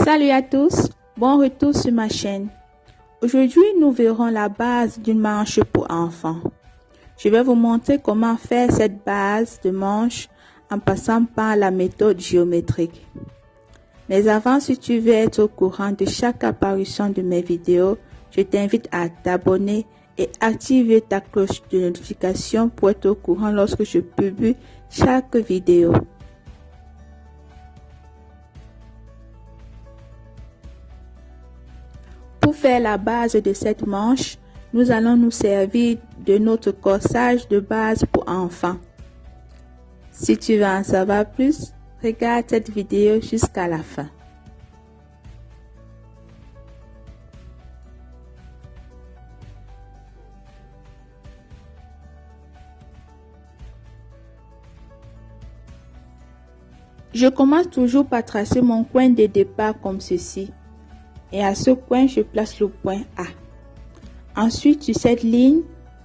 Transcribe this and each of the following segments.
Salut à tous, bon retour sur ma chaîne. Aujourd'hui, nous verrons la base d'une manche pour enfants. Je vais vous montrer comment faire cette base de manche en passant par la méthode géométrique. Mais avant, si tu veux être au courant de chaque apparition de mes vidéos, je t'invite à t'abonner et activer ta cloche de notification pour être au courant lorsque je publie chaque vidéo. Pour faire la base de cette manche, nous allons nous servir de notre corsage de base pour enfants. Si tu veux en savoir plus, regarde cette vidéo jusqu'à la fin. Je commence toujours par tracer mon coin de départ comme ceci. Et à ce coin, je place le point A. Ensuite, sur cette ligne,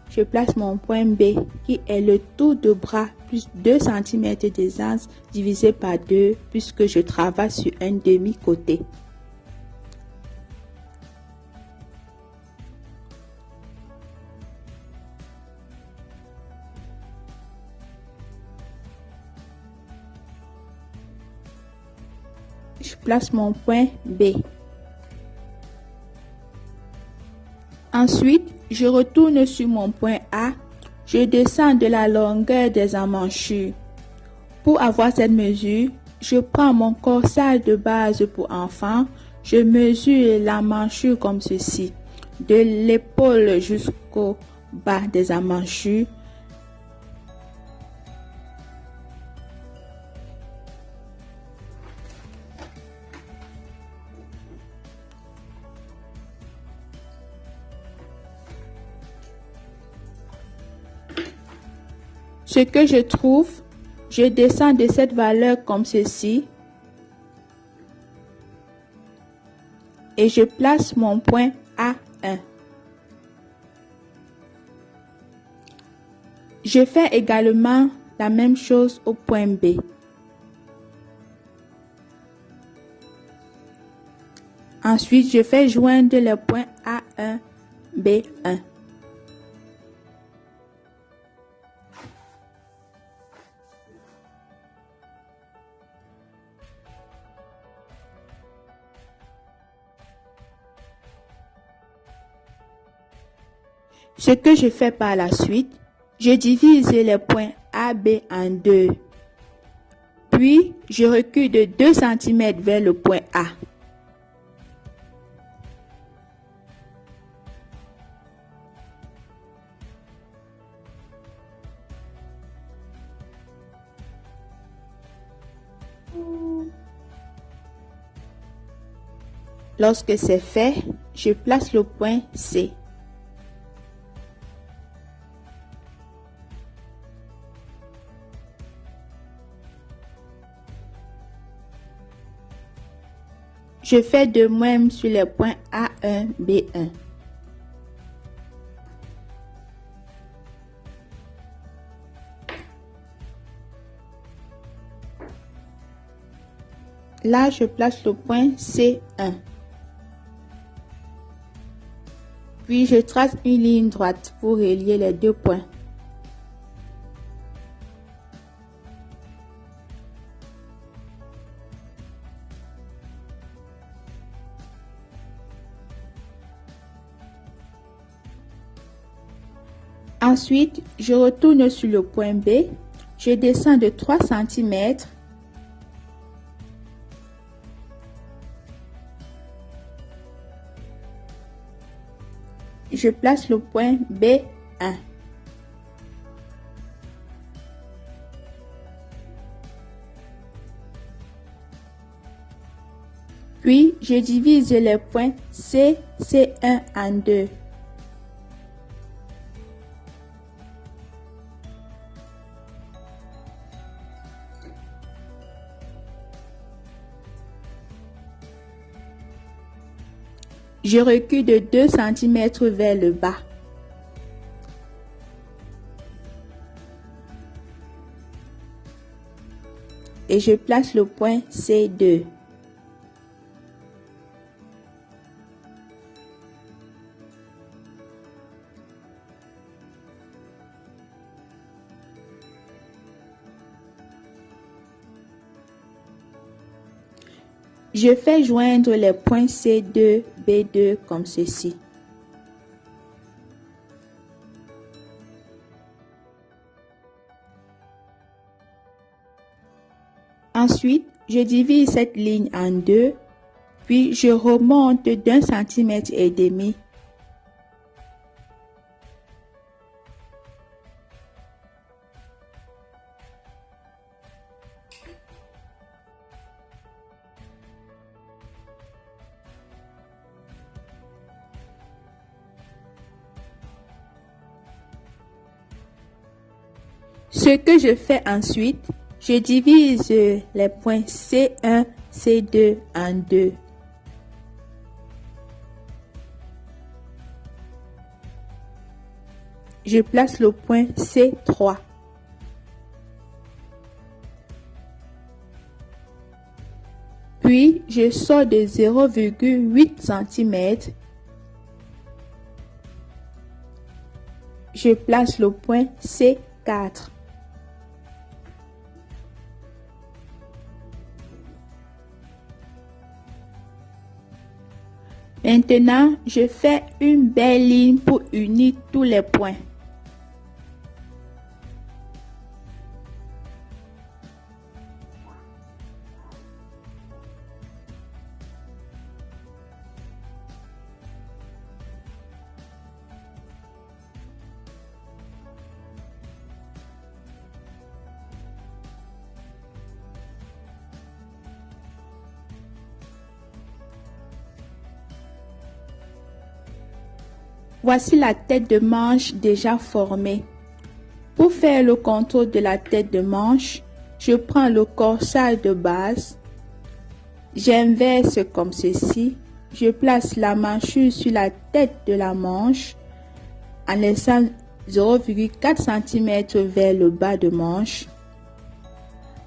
je place mon point B, qui est le tour de bras plus 2 cm d'aisance divisé par 2, puisque je travaille sur un demi-côté. Je place mon point B. Ensuite, je retourne sur mon point A. Je descends de la longueur des emmanchures. Pour avoir cette mesure, je prends mon corsage de base pour enfants. Je mesure l'emmanchure comme ceci, de l'épaule jusqu'au bas des emmanchures. Ce que je trouve, je descends de cette valeur comme ceci et je place mon point A1. Je fais également la même chose au point B. Ensuite, je fais joindre les points A1, B1. Ce que je fais par la suite, je divise les points AB en deux. Puis, je recule de 2 cm vers le point A. Lorsque c'est fait, je place le point C. Je fais de même sur les points A1, B1. Là, je place le point C1. Puis, je trace une ligne droite pour relier les deux points. Ensuite, je retourne sur le point B. Je descends de 3 cm. Je place le point B1. Puis, je divise les points C, C1 en deux. Je recule de 2 cm vers le bas. Et je place le point C2. Je fais joindre les points C2, B2 comme ceci. Ensuite, je divise cette ligne en deux, puis je remonte d'1,5 cm. Ce que je fais ensuite, je divise les points C1, C2 en deux. Je place le point C3. Puis, je sors de 0,8 cm. Je place le point C4. Maintenant, je fais une belle ligne pour unir tous les points. Voici la tête de manche déjà formée. Pour faire le contour de la tête de manche, je prends le corsage de base, j'inverse comme ceci, je place la manchure sur la tête de la manche en laissant 0,4 cm vers le bas de manche.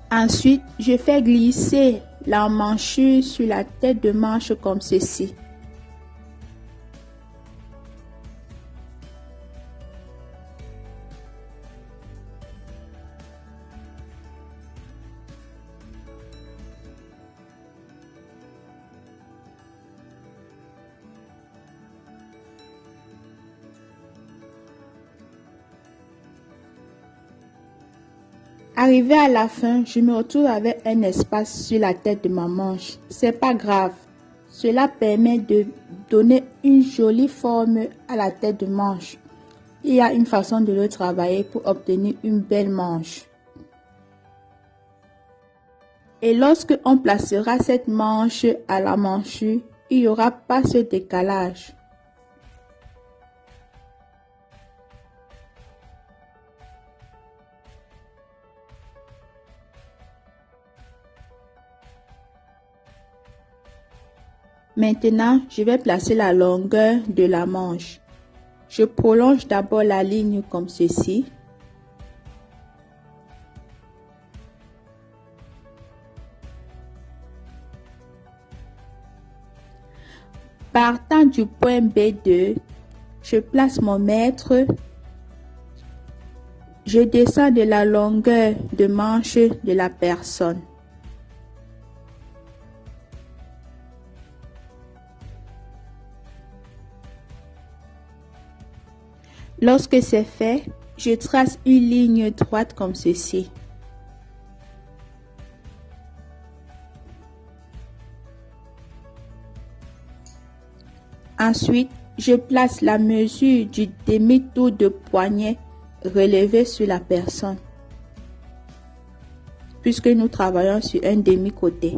Ensuite, je fais glisser la manchure sur la tête de manche comme ceci. Arrivé à la fin, je me retrouve avec un espace sur la tête de ma manche. C'est pas grave. Cela permet de donner une jolie forme à la tête de manche. Il y a une façon de le travailler pour obtenir une belle manche. Et lorsque on placera cette manche à la manchure, il n'y aura pas ce décalage. Maintenant, je vais placer la longueur de la manche. Je prolonge d'abord la ligne comme ceci. Partant du point B2, je place mon mètre. Je descends de la longueur de manche de la personne. Lorsque c'est fait, je trace une ligne droite comme ceci. Ensuite, je place la mesure du demi-tour de poignet relevé sur la personne, puisque nous travaillons sur un demi-côté.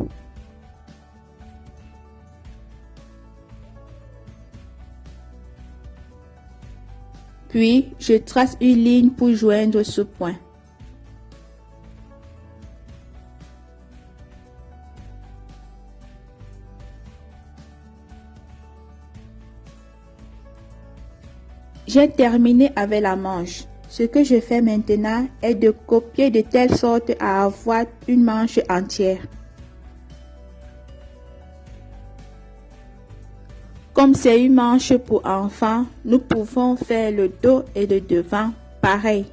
Puis, je trace une ligne pour joindre ce point. J'ai terminé avec la manche. Ce que je fais maintenant est de copier de telle sorte à avoir une manche entière. Comme c'est une manche pour enfants, nous pouvons faire le dos et le devant pareil.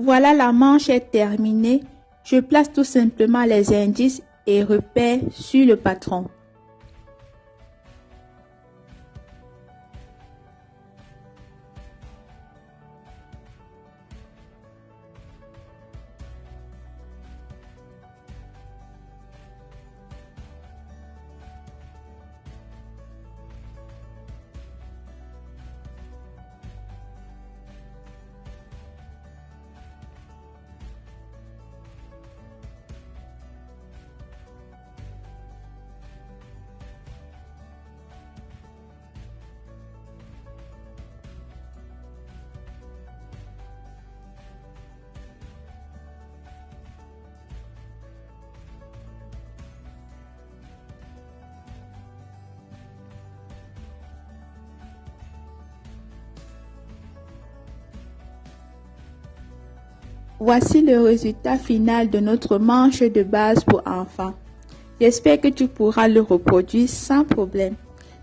Voilà, la manche est terminée. Je place tout simplement les indices et repères sur le patron. Voici le résultat final de notre manche de base pour enfants. J'espère que tu pourras le reproduire sans problème.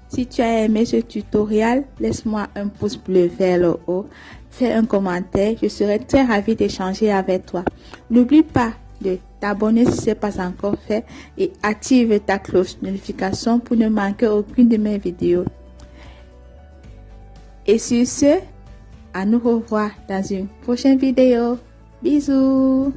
Si tu as aimé ce tutoriel, laisse-moi un pouce bleu vers le haut, fais un commentaire, je serai très ravie d'échanger avec toi. N'oublie pas de t'abonner si ce n'est pas encore fait et active ta cloche de notification pour ne manquer aucune de mes vidéos. Et sur ce, à nous revoir dans une prochaine vidéo. Bisous!